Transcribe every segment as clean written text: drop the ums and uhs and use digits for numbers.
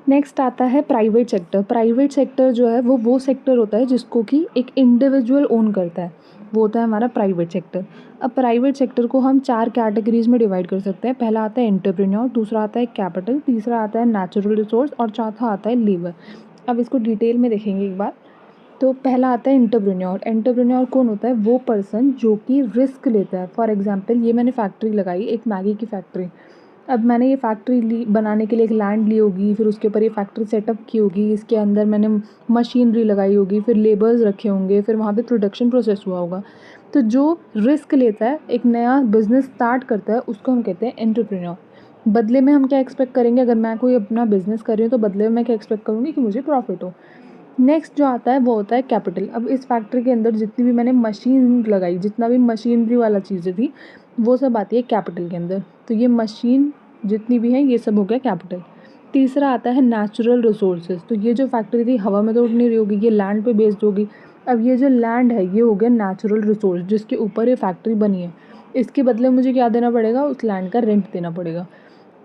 Next आता है private sector. Private sector जो है वो सेक्टर होता है जिसको कि एक इंडिविजुअल ओन करता है, वो होता है हमारा प्राइवेट सेक्टर। अब प्राइवेट सेक्टर को हम 4 कैटेगरीज़ में डिवाइड कर सकते हैं। पहला आता है एंटरप्रेन्योर, दूसरा आता है कैपिटल, तीसरा आता है नेचुरल रिसोर्स और चौथा आता है लेबर। अब इसको डिटेल में देखेंगे एक बार। तो पहला आता है एंटरप्रेन्योर। एंटरप्रेन्योर कौन होता है? वो पर्सन जो कि रिस्क लेता है। फॉर एग्जांपल ये मैंने फैक्ट्री लगाई, एक मैगी की फैक्ट्री। अब मैंने ये फैक्ट्री ली, बनाने के लिए एक लैंड ली होगी, फिर उसके ऊपर ये फैक्ट्री सेटअप की होगी, इसके अंदर मैंने मशीनरी लगाई होगी, फिर लेबर्स रखे होंगे, फिर वहाँ पे प्रोडक्शन प्रोसेस हुआ होगा। तो जो रिस्क लेता है, एक नया बिज़नेस स्टार्ट करता है, उसको हम कहते हैं एंटरप्रेन्योर। बदले में हम क्या एक्सपेक्ट करेंगे? अगर मैं कोई अपना बिज़नेस कर रही हूँ तो बदले में मैं क्या एक्सपेक्ट करूँगी कि मुझे प्रॉफिट हो। नेक्स्ट जो आता है वो होता है कैपिटल। अब इस फैक्ट्री के अंदर जितनी भी मैंने मशीन लगाई, जितना भी मशीनरी वाला चीज़ें थी, वो सब आती है कैपिटल के अंदर। तो ये मशीन जितनी भी हैं ये सब हो गया कैपिटल। तीसरा आता है नेचुरल रिसोर्सेज। तो ये जो फैक्ट्री थी हवा में तो उड़ नहीं रही होगी, ये लैंड पे बेस्ड होगी। अब ये जो लैंड है ये हो गया नेचुरल रिसोर्स जिसके ऊपर ये फैक्ट्री बनी है। इसके बदले मुझे क्या देना पड़ेगा? उस लैंड का रेंट देना पड़ेगा।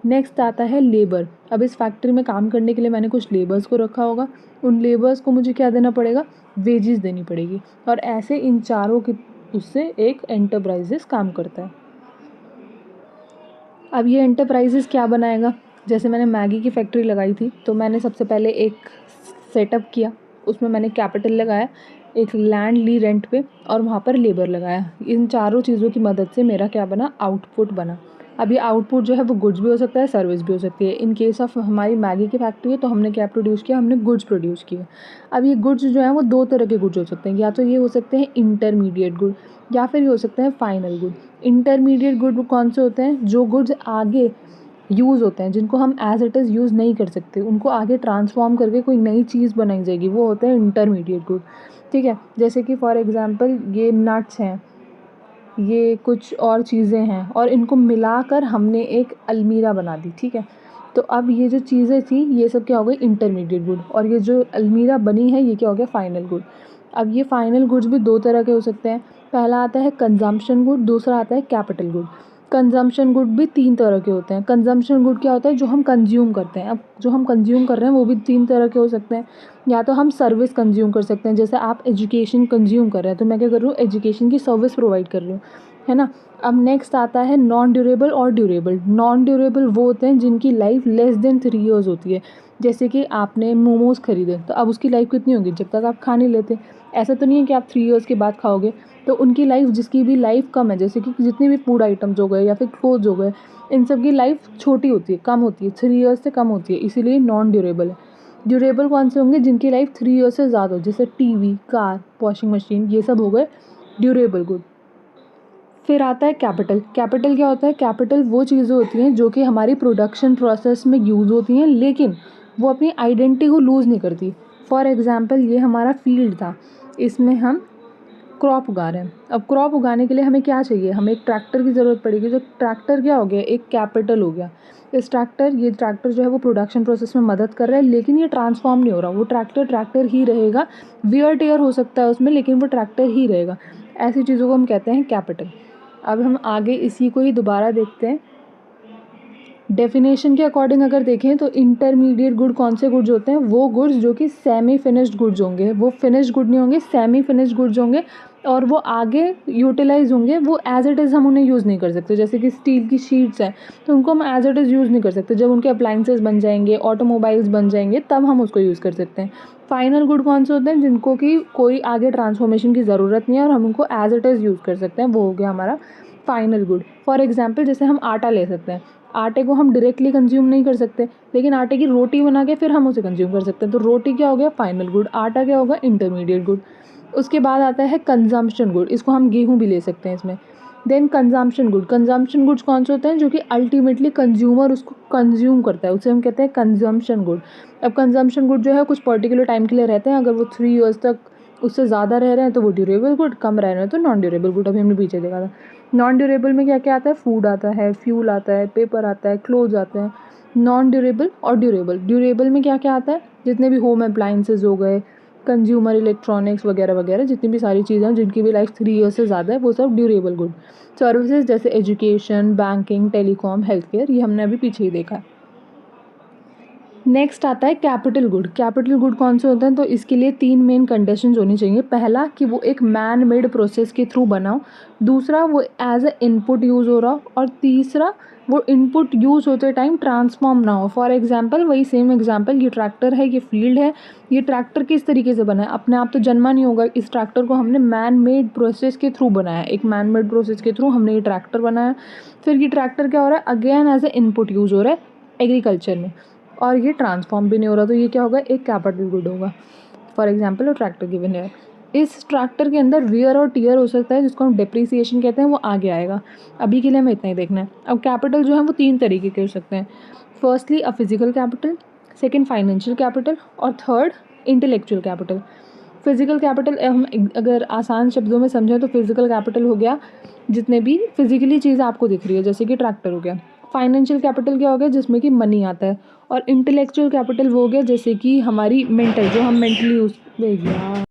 नेक्स्ट आता है लेबर। अब इस फैक्ट्री में काम करने के लिए मैंने कुछ लेबर्स को रखा होगा, उन लेबर्स को मुझे क्या देना पड़ेगा? वेजेस देनी पड़ेगी। और ऐसे इन चारों की उससे एक एंटरप्राइजेस काम करता है। अब ये एंटरप्राइजेस क्या बनाएगा? जैसे मैंने मैगी की फैक्ट्री लगाई थी तो मैंने सबसे पहले एक सेटअप किया, उसमें मैंने कैपिटल लगाया, एक लैंड ली रेंट पे और वहाँ पर लेबर लगाया। इन चारों चीज़ों की मदद से मेरा क्या बना? आउटपुट बना। अब ये आउटपुट जो है वो गुड्स भी हो सकता है, सर्विस भी हो सकती है। इन केस ऑफ हमारी मैगी की फैक्ट्री है तो हमने क्या प्रोड्यूस किया? हमने गुड्स प्रोड्यूस किए। अब ये गुड्स जो है वो दो तरह के गुड्स हो सकते हैं, या तो ये हो सकते हैं इंटरमीडिएट गुड या फिर ये हो सकते हैं फाइनल गुड। इंटरमीडिएट गुड कौन से होते हैं? जो गुड्स आगे यूज़ होते हैं, जिनको हम एज इट इज़ यूज़ नहीं कर सकते, उनको आगे ट्रांसफॉर्म करके कोई नई चीज़ बनाई जाएगी, वो होते हैं इंटरमीडिएट गुड। ठीक है, जैसे कि फॉर एग्जांपल ये नट्स हैं, ये कुछ और चीज़ें हैं और इनको मिलाकर हमने एक अलमीरा बना दी। ठीक है, तो अब ये जो चीज़ें थी ये सब क्या हो गई? Intermediate good. और ये जो अलमीरा बनी है ये क्या हो गया? Final good. अब ये फाइनल गुड्स भी दो तरह के हो सकते हैं। पहला आता है कंजम्पशन गुड, दूसरा आता है कैपिटल गुड। कंजम्पशन गुड भी 3 तरह के होते हैं। कंजम्पशन गुड क्या होता है? जो हम कंज्यूम करते हैं। अब जो हम कंज्यूम कर रहे हैं वो भी 3 तरह के हो सकते हैं। या तो हम सर्विस कंज्यूम कर सकते हैं, जैसे आप एजुकेशन कंज्यूम कर रहे हैं तो मैं क्या कर रही हूँ? एजुकेशन की सर्विस प्रोवाइड कर रही हूँ, है ना। अब नेक्स्ट आता है नॉन ड्यूरेबल और ड्यूरेबल। नॉन ड्यूरेबल वो होते हैं जिनकी लाइफ लेस देन 3 ईयर्स होती है। जैसे कि आपने मोमोज़ खरीदे तो अब उसकी लाइफ कितनी होगी? जब तक आप खा नहीं लेते। ऐसा तो नहीं है कि आप 3 ईयर्स के बाद खाओगे। तो उनकी लाइफ, जिसकी भी लाइफ कम है, जैसे कि जितने भी फूड आइटम्स हो गए या फिर क्लोथ्स हो गए, इन सब की लाइफ छोटी होती है, कम होती है, 3 ईयर्स से कम होती है, इसीलिए नॉन ड्यूरेबल है। ड्यूरेबल कौन से होंगे? जिनकी लाइफ 3 ईयर्स से ज़्यादा हो, जैसे टीवी, कार, वॉशिंग मशीन, ये सब हो गए ड्यूरेबल गुड। फिर आता है कैपिटल। कैपिटल क्या होता है? कैपिटल वो चीज़ें होती हैं जो कि हमारी प्रोडक्शन प्रोसेस में यूज़ होती हैं लेकिन वो अपनी आइडेंटिटी को लूज़ नहीं करती। फॉर एग्ज़ाम्पल ये हमारा फील्ड था, इसमें हम क्रॉप उगा रहे हैं। अब क्रॉप उगाने के लिए हमें क्या चाहिए? हमें एक ट्रैक्टर की ज़रूरत पड़ेगी। तो ट्रैक्टर क्या हो गया? एक कैपिटल हो गया। ये ट्रैक्टर जो है वो प्रोडक्शन प्रोसेस में मदद कर रहा है लेकिन ये ट्रांसफॉर्म नहीं हो रहा। वो ट्रैक्टर ट्रैक्टर ही रहेगा, वियर टियर हो सकता है उसमें लेकिन वो ट्रैक्टर ही रहेगा। ऐसी चीज़ों को हम कहते हैं कैपिटल। अब हम आगे इसी को ही दोबारा देखते हैं। डेफिनेशन के अकॉर्डिंग अगर देखें तो इंटरमीडिएट गुड कौन से गुड्स होते हैं? वो गुड्स जो कि सेमी फिनिश्ड गुड्स होंगे, वो फिनिश्ड गुड नहीं होंगे, सेमी फिनिश्ड गुड्स होंगे और वो आगे यूटिलाइज होंगे। वो एज इट इज़ हम उन्हें यूज़ नहीं कर सकते। जैसे कि स्टील की शीट्स हैं तो उनको हम एज इट इज़ यूज़ नहीं कर सकते। जब उनके अप्लाइंसेस बन जाएंगे, ऑटोमोबाइल्स बन जाएंगे, तब हम उसको यूज़ कर सकते हैं। फाइनल गुड कौन से होते हैं? जिनको कि कोई आगे ट्रांसफॉर्मेशन की ज़रूरत नहीं है और हम उनको एज इट इज़ यूज़ कर सकते हैं, वो हो गया हमारा फाइनल गुड। फॉर एग्जाम्पल जैसे हम आटा ले सकते हैं। आटे को हम डायरेक्टली कंज्यूम नहीं कर सकते लेकिन आटे की रोटी बना के फिर हम उसे कंज्यूम कर सकते हैं। तो रोटी क्या हो गया? Final good. आटा क्या होगा? Intermediate good. उसके बाद आता है कंजम्पशन गुड। इसको हम गेहूँ भी ले सकते हैं इसमें। Then consumption good. Consumption goods कौन से होते हैं? जो कि अल्टीमेटली कंज्यूमर उसको कंज्यूम करता है, उसे हम कहते हैं कंजम्पशन गुड। अब कंजम्पशन गुड जो है कुछ पर्टिकुलर टाइम के लिए रहते हैं। अगर वो 3 ईयर्स तक उससे ज़्यादा रह रहे हैं तो वो ड्यूरेबल गुड, कम रह रहे हैं तो नॉन ड्यूरेबल गुड। अभी हमने पीछे देखा था। नॉन ड्यूरेबल में क्या क्या आता है? फूड आता है, फ्यूल आता है, पेपर आता है, क्लोथ्स आते हैं। नॉन ड्यूरेबल और ड्यूरेबल। ड्यूरेबल में क्या क्या आता है? जितने भी होम अप्लाइंसेस हो गए, कंज्यूमर इलेक्ट्रॉनिक्स वगैरह वगैरह, जितनी भी सारी चीज़ें हैं जिनकी भी लाइफ 3 ईयर्स से ज़्यादा है, वो सब ड्यूरेबल गुड। सर्विसेज जैसे education, banking, telecom, health care, ये हमने अभी पीछे ही देखा है। नेक्स्ट आता है कैपिटल गुड। कैपिटल गुड कौन से होते हैं? तो इसके लिए 3 मेन कंडीशंस होनी चाहिए। पहला कि वो एक मैन मेड प्रोसेस के थ्रू बना हो, दूसरा वो एज अ इनपुट यूज़ हो रहा हो, और तीसरा वो इनपुट यूज़ होते टाइम ट्रांसफॉर्म ना हो। फॉर एग्जांपल, वही सेम एग्जांपल, ये ट्रैक्टर है, ये फील्ड है, ये ट्रैक्टर किस तरीके से बना है? अपने आप तो जन्मा नहीं होगा, इस ट्रैक्टर को हमने मैन मेड प्रोसेस के थ्रू बनाया। एक मैन मेड प्रोसेस के थ्रू हमने ये ट्रैक्टर बनाया। फिर ये ट्रैक्टर क्या हो रहा है? Again as a input use हो रहा है एग्रीकल्चर में, और ये ट्रांसफॉर्म भी नहीं हो रहा, तो ये क्या होगा? एक कैपिटल गुड होगा। फॉर एग्जांपल, वो ट्रैक्टर गिवन है। इस ट्रैक्टर के अंदर वियर और टियर हो सकता है, जिसको हम डेप्रिसिएशन कहते हैं, वो आगे आएगा। अभी के लिए हमें इतना ही देखना है। अब कैपिटल जो है वो 3 तरीके के हो सकते हैं। Firstly a physical capital, second financial capital, और third intellectual capital. Physical capital हम अगर आसान शब्दों में समझें तो फिजिकल कैपिटल हो गया जितने भी फिजिकली चीज़ आपको दिख रही है, जैसे कि ट्रैक्टर हो गया। फाइनेंशियल कैपिटल क्या हो गया? जिसमें कि मनी आता है। और इंटेलेक्चुअल कैपिटल वो हो गया जैसे कि हमारी मेंटल, जो हम मेंटली यूज़